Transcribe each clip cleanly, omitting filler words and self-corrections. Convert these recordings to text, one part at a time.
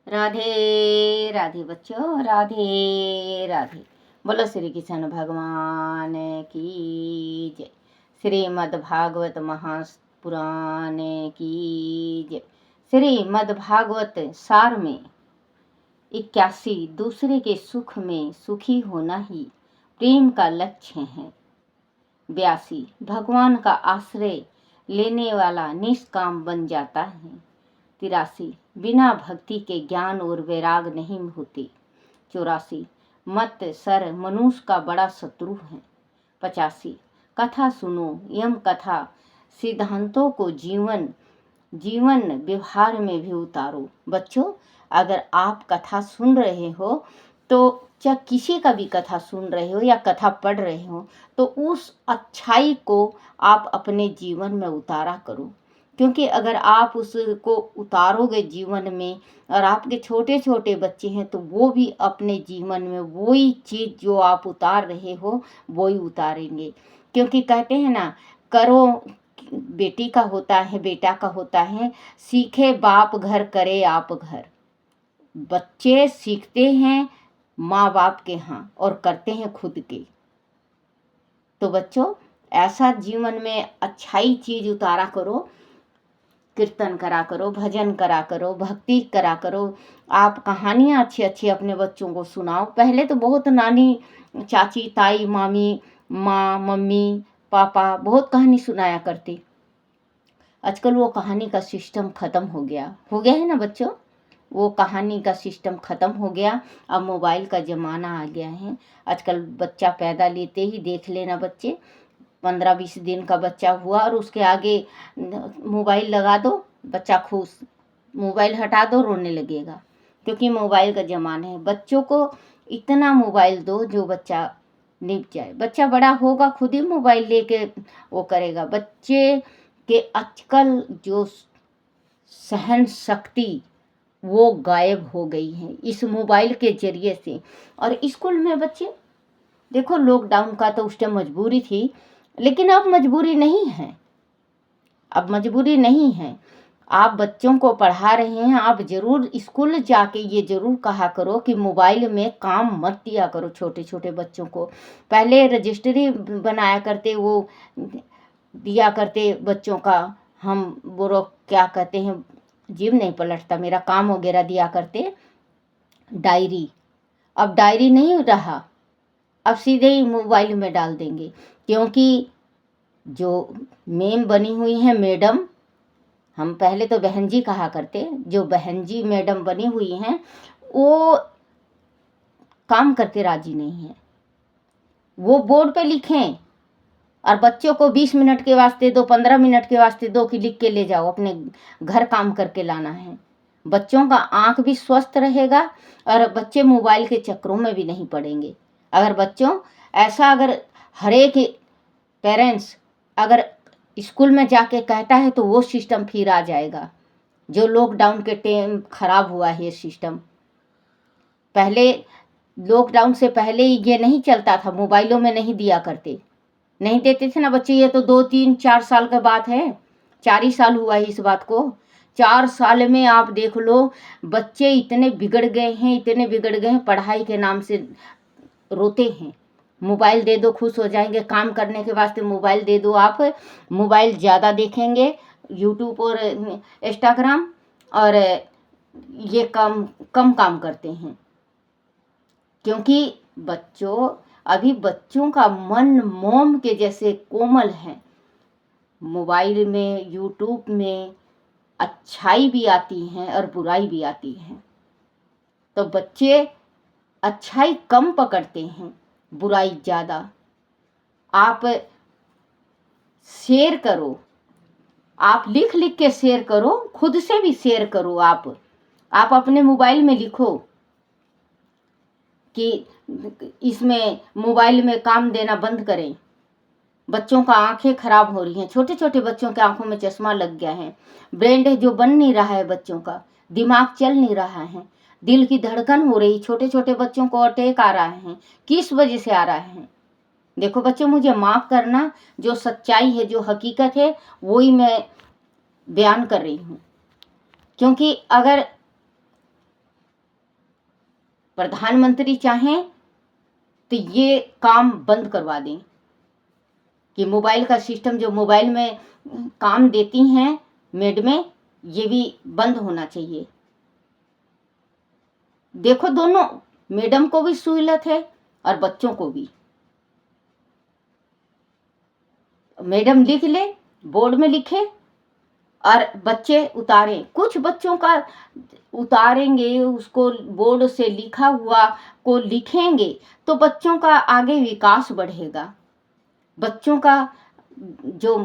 राधे राधे बच्चों, राधे राधे। बोलो श्री कृष्ण भगवान की जय। श्रीमद् भागवत महापुराण की जय। श्रीमद् भागवत सार में 81 दूसरे के सुख में सुखी होना ही प्रेम का लक्ष्य है। 82 भगवान का आश्रय लेने वाला निष्काम बन जाता है। 83 बिना भक्ति के ज्ञान और वैराग नहीं होते। 84 मत सर मनुष्य का बड़ा शत्रु है। 85 कथा सुनो, यम कथा सिद्धांतों को जीवन व्यवहार में भी उतारो। बच्चों, अगर आप कथा सुन रहे हो तो चाहे किसी का भी कथा सुन रहे हो या कथा पढ़ रहे हो तो उस अच्छाई को आप अपने जीवन में उतारा करो, क्योंकि अगर आप उसको उतारोगे जीवन में और आपके छोटे छोटे बच्चे हैं तो वो भी अपने जीवन में वही चीज़ जो आप उतार रहे हो वही उतारेंगे। क्योंकि कहते हैं ना, करो बेटी का होता है, बेटा का होता है, सीखे बाप घर करे आप घर। बच्चे सीखते हैं माँ बाप के यहाँ और करते हैं खुद के। तो बच्चों, ऐसा जीवन में अच्छाई चीज़ उतारा करो, कीर्तन करा करो, भजन करा करो, भक्ति करा करो। आप कहानियाँ अच्छी अच्छी अपने बच्चों को सुनाओ। पहले तो बहुत नानी, चाची, ताई, मामी, माँ, मम्मी, पापा बहुत कहानी सुनाया करते। आजकल वो कहानी का सिस्टम ख़त्म हो गया है ना बच्चों। वो कहानी का सिस्टम ख़त्म हो गया। अब मोबाइल का ज़माना आ गया है। आजकल बच्चा पैदा लेते ही देख लेना, बच्चे 15-20 दिन का बच्चा हुआ और उसके आगे मोबाइल लगा दो, बच्चा खुश, मोबाइल हटा दो रोने लगेगा, क्योंकि मोबाइल का ज़माना है। बच्चों को इतना मोबाइल दो जो बच्चा निप जाए। बच्चा बड़ा होगा खुद ही मोबाइल लेके वो करेगा। बच्चे के आजकल जो सहन शक्ति वो गायब हो गई है इस मोबाइल के ज़रिए से। और स्कूल में बच्चे देखो, लॉकडाउन का तो उस टाइम मजबूरी थी, लेकिन अब मजबूरी नहीं है। अब मजबूरी नहीं है। आप बच्चों को पढ़ा रहे हैं, आप ज़रूर स्कूल जाके ये ज़रूर कहा करो कि मोबाइल में काम मत दिया करो छोटे छोटे बच्चों को। पहले रजिस्ट्री बनाया करते, वो दिया करते बच्चों का, हम वो क्या कहते हैं, जीभ नहीं पलटता मेरा, काम वगैरह दिया करते, डायरी। अब डायरी नहीं रहा, अब सीधे ही मोबाइल में डाल देंगे। क्योंकि जो मेम बनी हुई है, मैडम, हम पहले तो बहन जी कहा करते, जो बहन जी मैडम बनी हुई हैं वो काम करके राजी नहीं है। वो बोर्ड पे लिखें और बच्चों को 20 मिनट के वास्ते दो, 15 मिनट के वास्ते दो कि लिख के ले जाओ, अपने घर काम करके लाना है। बच्चों का आँख भी स्वस्थ रहेगा और बच्चे मोबाइल के चक्करों में भी नहीं पड़ेंगे। अगर बच्चों ऐसा, अगर हर एक पेरेंट्स अगर स्कूल में जाके कहता है तो वो सिस्टम फिर आ जाएगा जो लॉकडाउन के टाइम ख़राब हुआ है। ये सिस्टम पहले, लॉकडाउन से पहले ये नहीं चलता था, मोबाइलों में नहीं दिया करते, नहीं देते थे ना बच्चे। ये तो 2-3-4 साल का बात है, 4 ही साल हुआ है इस बात को। 4 साल में आप देख लो, बच्चे इतने बिगड़ गए हैं, इतने बिगड़ गए हैं, पढ़ाई के नाम से रोते हैं। मोबाइल दे दो खुश हो जाएंगे, काम करने के वास्ते मोबाइल दे दो, आप मोबाइल ज़्यादा देखेंगे, यूट्यूब और इंस्टाग्राम, और ये कम काम करते हैं। क्योंकि बच्चों, अभी बच्चों का मन मोम के जैसे कोमल है। मोबाइल में, यूट्यूब में अच्छाई भी आती है और बुराई भी आती है। तो बच्चे अच्छाई कम पकड़ते हैं, बुराई ज़्यादा। आप शेयर करो, आप लिख लिख के शेयर करो, खुद से भी शेयर करो। आप अपने मोबाइल में लिखो कि इसमें मोबाइल में काम देना बंद करें। बच्चों का आंखें खराब हो रही हैं, छोटे छोटे बच्चों के आंखों में चश्मा लग गया है, ब्रेन जो बन नहीं रहा है, बच्चों का दिमाग चल नहीं रहा है, दिल की धड़कन हो रही, छोटे छोटे बच्चों को अटैक आ रहा है। किस वजह से आ रहा है? देखो बच्चों, मुझे माफ़ करना, जो सच्चाई है, जो हकीकत है, वही मैं बयान कर रही हूँ। क्योंकि अगर प्रधानमंत्री चाहें तो ये काम बंद करवा दें कि मोबाइल का सिस्टम जो मोबाइल में काम देती हैं मैडमें, ये भी बंद होना चाहिए। देखो, दोनों मैडम को भी सहूलत है और बच्चों को भी। मैडम लिख ले, बोर्ड में लिखे और बच्चे उतारें। कुछ बच्चों का उतारेंगे, उसको बोर्ड से लिखा हुआ को लिखेंगे तो बच्चों का आगे विकास बढ़ेगा, बच्चों का जो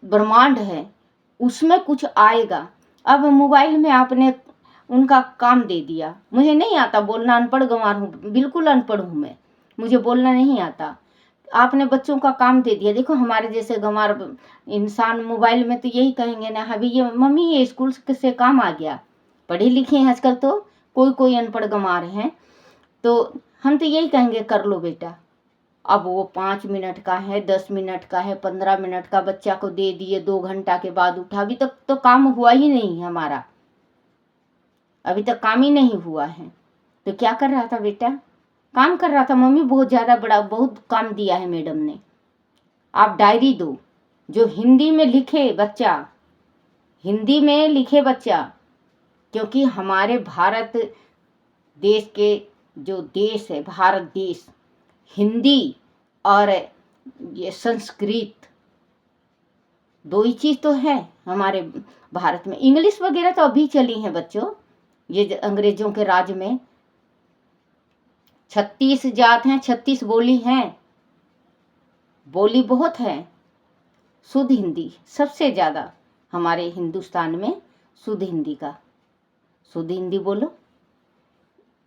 ब्रह्मांड है उसमें कुछ आएगा। अब मोबाइल में आपने उनका काम दे दिया। मुझे नहीं आता बोलना, अनपढ़ गंवार हूँ, बिल्कुल अनपढ़ हूँ मैं, मुझे बोलना नहीं आता। आपने बच्चों का काम दे दिया। देखो, हमारे जैसे गंवार इंसान मोबाइल में तो यही कहेंगे ना, अभी ये मम्मी ये स्कूल से काम आ गया। पढ़े लिखे हैं आजकल तो कोई अनपढ़ गंवार हैं, तो हम तो यही कहेंगे कर लो बेटा। अब वो 5 मिनट का है, 10 मिनट का है, 15 मिनट का बच्चा को दे दिए, 2 घंटा के बाद उठा। अभी तक तो काम हुआ ही नहीं हमारा, अभी तक काम ही नहीं हुआ है। तो क्या कर रहा था बेटा? काम कर रहा था। मम्मी बहुत ज़्यादा बड़ा बहुत काम दिया है मैडम ने, आप डायरी दो। जो हिंदी में लिखे बच्चा, हिंदी में लिखे बच्चा, क्योंकि हमारे भारत देश के जो देश है, भारत देश, हिंदी और ये संस्कृत दो ही चीज़ तो है हमारे भारत में। इंग्लिश वगैरह तो अभी चली हैं बच्चों, ये अंग्रेजों के राज में 36 जात हैं, 36 बोली हैं, बोली बहुत है। शुद्ध हिंदी सबसे ज़्यादा हमारे हिंदुस्तान में, शुद्ध हिंदी का, शुद्ध हिंदी बोलो।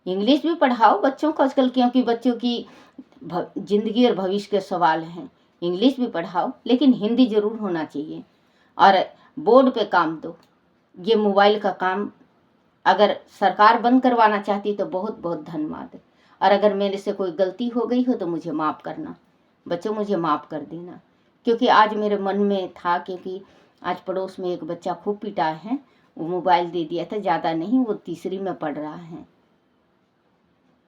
इंग्लिश भी पढ़ाओ बच्चों को आजकल, क्योंकि बच्चों की जिंदगी और भविष्य के सवाल हैं। इंग्लिश भी पढ़ाओ, लेकिन हिंदी जरूर होना चाहिए। और बोर्ड पे काम दो। ये मोबाइल का काम अगर सरकार बंद करवाना चाहती तो बहुत बहुत धन्यवाद। और अगर मेरे से कोई गलती हो गई हो तो मुझे माफ़ करना बच्चों, मुझे माफ़ कर देना। क्योंकि आज मेरे मन में था, क्योंकि आज पड़ोस में एक बच्चा खूब पिटा है, वो मोबाइल दे दिया था, ज़्यादा नहीं, वो तीसरी में पढ़ रहा है,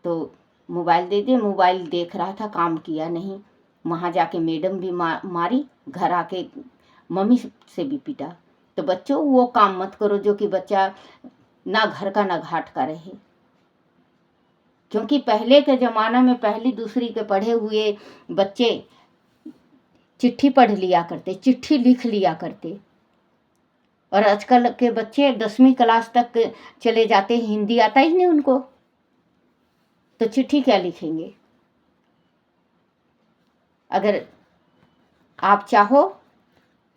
तो मोबाइल दे दिया। मोबाइल देख रहा था, काम किया नहीं। वहाँ जाके मैडम भी मारी, घर आके मम्मी से भी पिटा। तो बच्चों वो काम मत करो जो कि बच्चा ना घर का ना घाट का रहे। क्योंकि पहले के ज़माना में पहली दूसरी के पढ़े हुए बच्चे चिट्ठी पढ़ लिया करते, चिट्ठी लिख लिया करते। और आजकल के बच्चे 10वीं क्लास तक चले जाते हैं, हिंदी आता ही नहीं उनको, तो चिट्ठी क्या लिखेंगे? अगर आप चाहो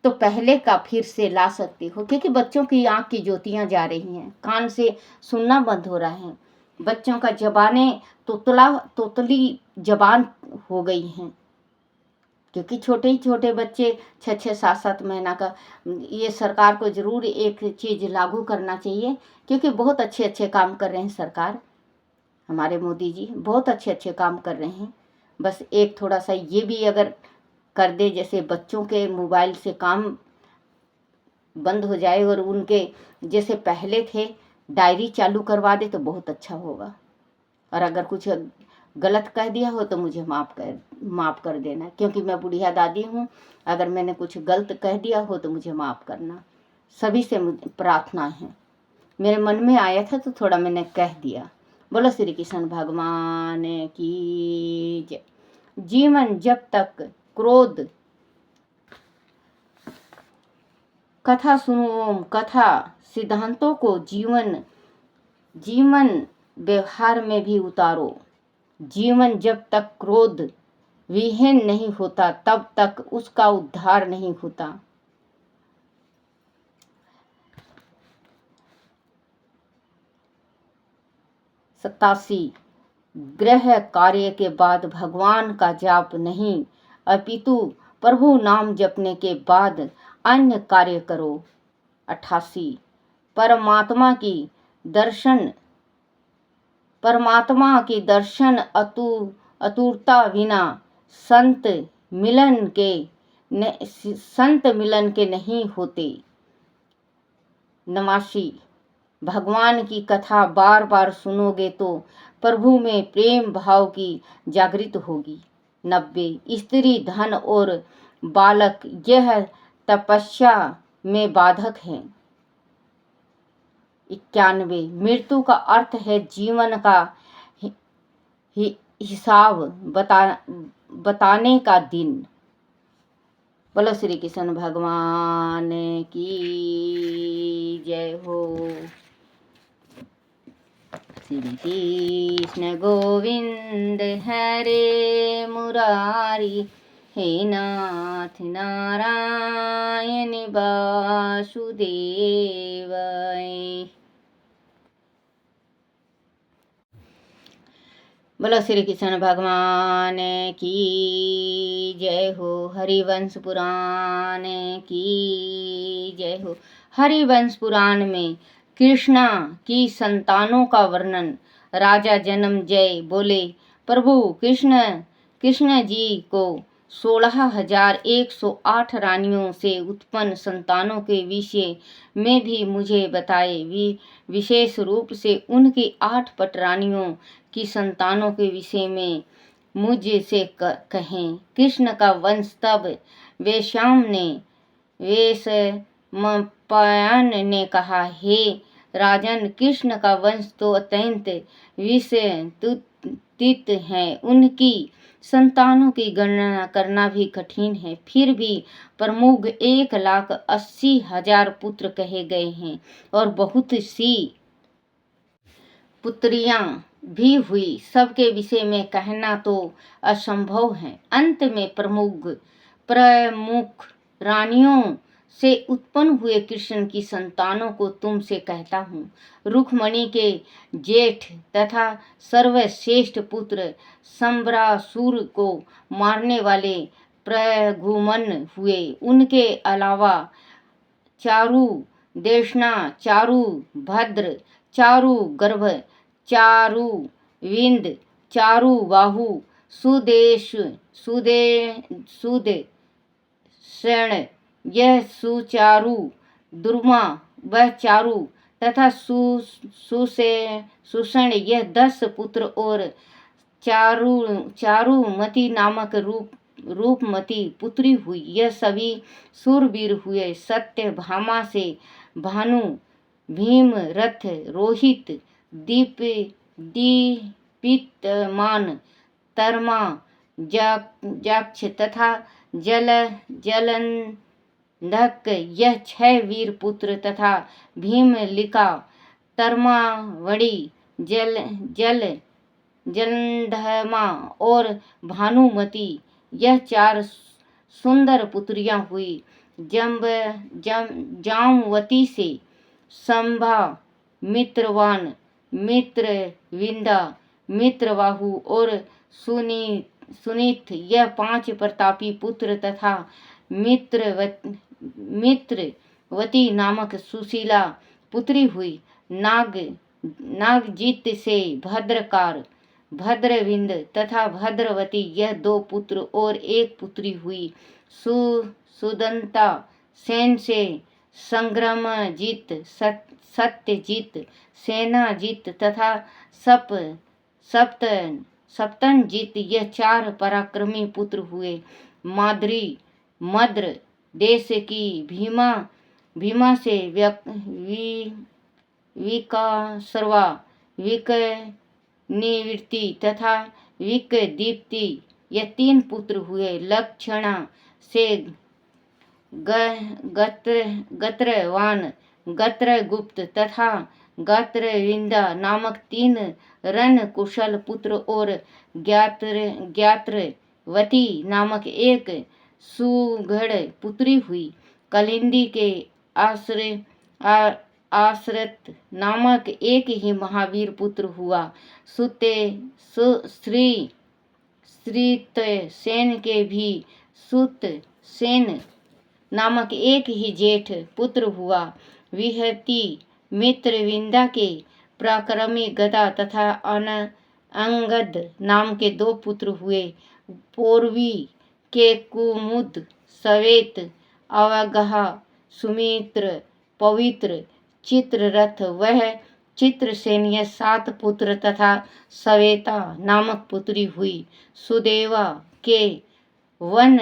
तो पहले का फिर से ला सकते हो, क्योंकि बच्चों की आँख की ज्योतियाँ जा रही हैं, कान से सुनना बंद हो रहा है, बच्चों का जबानें तोतली जबान हो गई हैं। क्योंकि छोटे ही छोटे बच्चे 6-6 7-7 महीना का, ये सरकार को ज़रूर एक चीज़ लागू करना चाहिए। क्योंकि बहुत अच्छे अच्छे काम कर रहे हैं सरकार, हमारे मोदी जी बहुत अच्छे अच्छे काम कर रहे हैं। बस एक थोड़ा सा ये भी अगर कर दे, जैसे बच्चों के मोबाइल से काम बंद हो जाए और उनके जैसे पहले थे डायरी चालू करवा दे तो बहुत अच्छा होगा। और अगर कुछ गलत कह दिया हो तो मुझे माफ़ कर देना, क्योंकि मैं बुढ़िया दादी हूँ। अगर मैंने कुछ गलत कह दिया हो तो मुझे माफ़ करना। सभी से मुझे प्रार्थना है, मेरे मन में आया था तो थोड़ा मैंने कह दिया। बोलो श्री कृष्ण भगवान की जय। जीवन जब तक क्रोध, कथा सुनो ओम, कथा सिद्धांतों को जीवन व्यवहार में भी उतारो। जीवन जब तक क्रोध विहीन नहीं होता तब तक उसका उद्धार नहीं होता। 87 ग्रह कार्य के बाद भगवान का जाप नहीं, अपितु प्रभु नाम जपने के बाद अन्य कार्य करो। 88 परमात्मा की दर्शन अतुरता बिना संत मिलन के नहीं होते। 89 भगवान की कथा बार बार सुनोगे तो प्रभु में प्रेम भाव की जागृत होगी। 90 स्त्री धन और बालक यह तपस्या में बाधक है। 91 मृत्यु का अर्थ है जीवन का हिसाब बताने का दिन। बोलो श्री कृष्ण भगवान की जय हो। श्री कृष्ण गोविंद हरे मुरारी, हे नाथ नारायण वासुदेव। बोलो श्री कृष्ण भगवान की जय हो। हरिवंश पुराण की जय हो। हरिवंश पुराण में कृष्णा की संतानों का वर्णन। राजा जन्मेजय बोले, प्रभु कृष्ण जी को 16,108 रानियों से उत्पन्न संतानों के विषय में भी मुझे बताए, विशेष रूप से उनकी 8 पटरानियों की संतानों के विषय में मुझसे कहें। कृष्ण का वंश तब वेशमपायन ने कहा, हे राजन, कृष्ण का वंश तो अत्यंत विस्तृत है, उनकी संतानों की गणना करना भी कठिन है। फिर भी प्रमुख 1,80,000 पुत्र कहे गए हैं और बहुत सी पुत्रियां भी हुई। सबके विषय में कहना तो असंभव है। अंत में प्रमुख रानियों से उत्पन्न हुए कृष्ण की संतानों को तुमसे कहता हूँ। रुक्मणी के जेठ तथा सर्वश्रेष्ठ पुत्र संबरासुर को मारने वाले प्रघुमन हुए। उनके अलावा चारु देशना, चारु भद्र, चारु गर्भ, चारु विंद, चारु बाहु, सुदेशण, यह सुचारु, दुर्मा वह चारु तथा सुषण यह 10 पुत्र और चारुमती नामक रूपमती पुत्री हुई। यह सभी सूरवीर हुए। सत्यभामा से भानु, भीम रथ, रोहित, दीप्तिमान, तरमा, जाक्ष तथा जलंधक यह 6 वीर पुत्र तथा भीमलिका, तर्मावड़ी, जलंधमा और भानुमती यह 4 सुंदर पुत्रियां हुई। जामवती से संभा, मित्रवान, मित्रविंदा, मित्रबाहु और सुनीत यह 5 प्रतापी पुत्र तथा मित्रवती नामक सुशीला पुत्री हुई। नागजित से भद्रकार, भद्रविंद तथा भद्रवती यह 2 पुत्र और 1 पुत्री हुई। सुदंता सेन से संग्रामजीत, सत्यजीत, सेनाजीत तथा सप्तनजीत यह 4 पराक्रमी पुत्र हुए। माद्री मद्र देश की भीमा से विकासर्वा, विकनिवृत्ति तथा विकदीप्ति यह 3 पुत्र हुए। लक्षणा से गत्रवान, गत्रगुप्त तथा गत्रविंदा नामक 3 रणकुशल पुत्र और ज्ञात्रवती नामक 1 सुघड़ पुत्री हुई। कलिंदी के आश्रित नामक 1 ही महावीर पुत्र हुआ। श्रितसेन के भी सुतसेन नामक 1 ही जेठ पुत्र हुआ। विहती मित्रविंदा के पराक्रमी गदा तथा अंगद नाम के 2 पुत्र हुए। पूर्वी के कुमुद, सवेत, अवगाह, सुमित्र, पवित्र, चित्ररथ वह चित्रसेन ये 7 पुत्र तथा सवेता नामक पुत्री हुई। सुदेवा के वन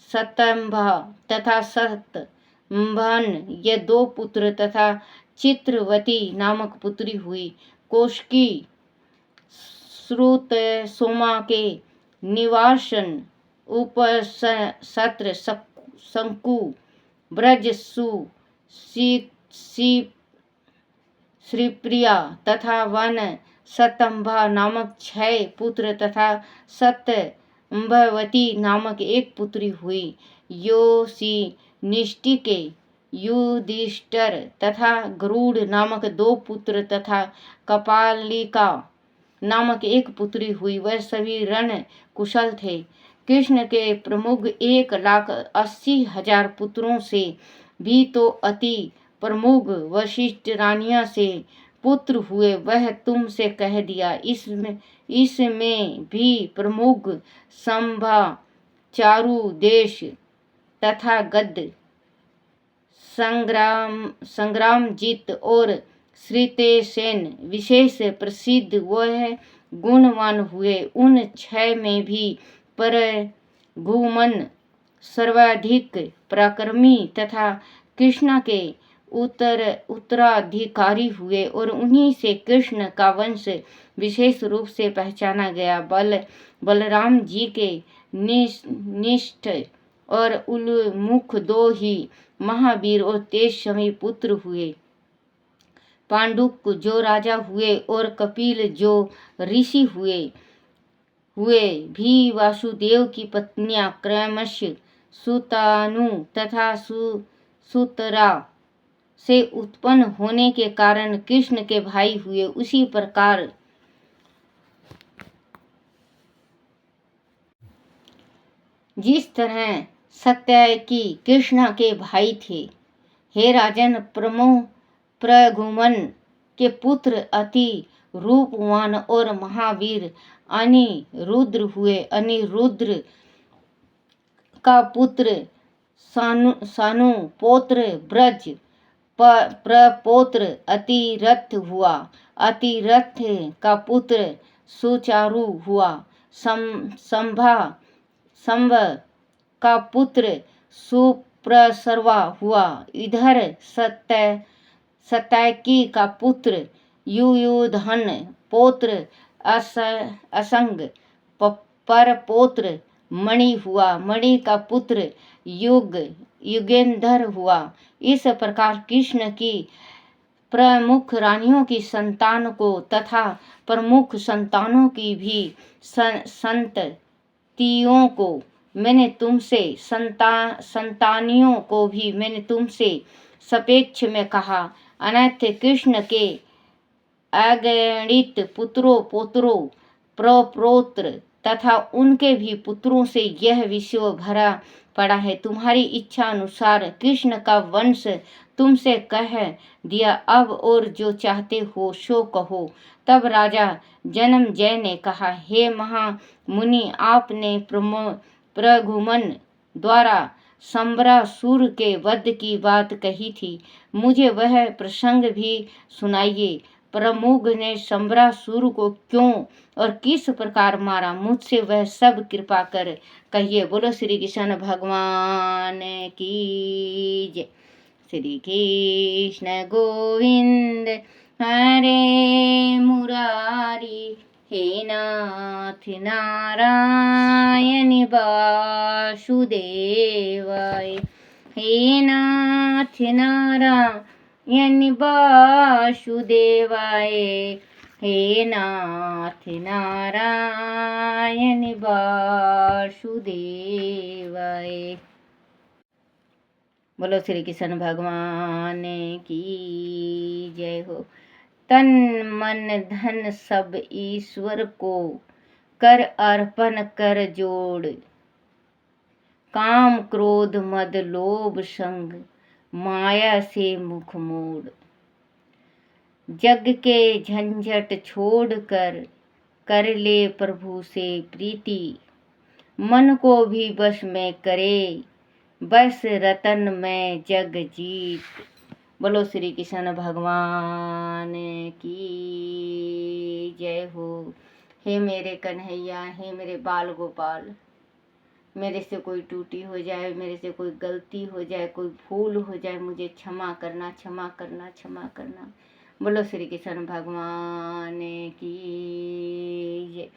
सतंभा तथा सतंभन ये 2 पुत्र तथा चित्रवती नामक पुत्री हुई। कौशिकी श्रुत सोमा के निवासन उपसत्र शंकु ब्रजसु श्रीप्रिया तथा वन सतंभा नामक 6 पुत्र तथा सतंभवती नामक 1 पुत्री हुई। योशी निष्टि के युधिष्ठिर तथा गरुड़ नामक 2 पुत्र तथा कपालिका नामक 1 पुत्री हुई। वह सभी रण कुशल थे। कृष्ण के प्रमुख 1,80,000 पुत्रों से भी तो अति प्रमुख वशिष्ठ रानियों से पुत्र हुए। वह तुमसे कह दिया। इसमें भी प्रमुख संभा चारु देश तथा गद संग्रामजीत और श्रितेसेन विशेष प्रसिद्ध वह गुणवान हुए। उन 6 में भी परघुमन सर्वाधिक पराक्रमी तथा कृष्ण के उत्तराधिकारी हुए और उन्हीं से कृष्ण का वंश विशेष रूप से पहचाना गया। बलराम जी के निष्ठ और उल्मुख 2 ही महावीर और तेजस्वी पुत्र हुए। पांडुक जो राजा हुए और कपिल जो ऋषि हुए भी वासुदेव की पत्नियां क्रमशः सुतानु तथा सुतरा से उत्पन्न होने के कारण कृष्ण के भाई हुए। उसी प्रकार जिस तरह सत्यकी कृष्ण के भाई थे। हे राजन, प्रघुमन के पुत्र अति रूपवान और महावीर अनिरुद्ध हुए। अनिरुद्ध का पुत्र सानु पौत्र ब्रज प्रपौत्र अतिरथ हुआ। अतिरथ का पुत्र सुचारु हुआ। संभ का पुत्र सुप्रसर्वा हुआ। इधर सत्यकी का पुत्र युयुधन पौत्र असंग परपौत्र मणि हुआ। मणि का पुत्र युगेंद्र हुआ। इस प्रकार कृष्ण की प्रमुख रानियों की संतान को तथा प्रमुख संतानों की भी संततियों को मैंने तुमसे संतानियों को भी मैंने तुमसे सापेक्ष में कहा। अनंत कृष्ण के अगणित पुत्रों पौत्रों प्रपौत्र तथा उनके भी पुत्रों से यह विश्व भरा पड़ा है। तुम्हारी इच्छा अनुसार कृष्ण का वंश तुमसे कह दिया। अब और जो चाहते हो सो कहो। तब राजा जन्मेजय ने कहा, हे महामुनि, आपने प्रघुमन द्वारा संबरासुर के वध की बात कही थी। मुझे वह प्रसंग भी सुनाइए। प्रमुख ने संबरासुर को क्यों और किस प्रकार मारा, मुझसे वह सब कृपा कर कहिए। बोलो श्री कृष्ण भगवान की जय। श्री कृष्ण गोविंद हरे मुरारी, हे नाथ नारायण वासुदेवाय। हे नाथ नारायण वासुदेवाय। हे नाथ नारायण वासुदेवाय। बोलो श्री कृष्ण भगवान की जय हो। तन मन धन सब ईश्वर को कर अर्पण कर जोड़। काम क्रोध मद लोभ संग माया से मुख मोड़। जग के झंझट छोड़ कर ले प्रभु से प्रीति। मन को भी वश में करे, बस रतन में जग जीत। बोलो श्री कृष्ण भगवान की जय हो। हे मेरे कन्हैया, हे मेरे बाल गोपाल, मेरे से कोई टूटी हो जाए, मेरे से कोई गलती हो जाए, कोई भूल हो जाए, मुझे क्षमा करना, क्षमा करना, क्षमा करना। बोलो श्री कृष्ण भगवान की जय,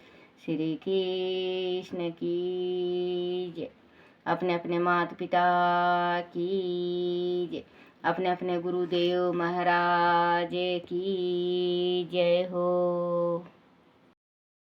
श्री कृष्ण की जय। अपने अपने माता पिता की जय, अपने अपने गुरुदेव महाराज की जय हो।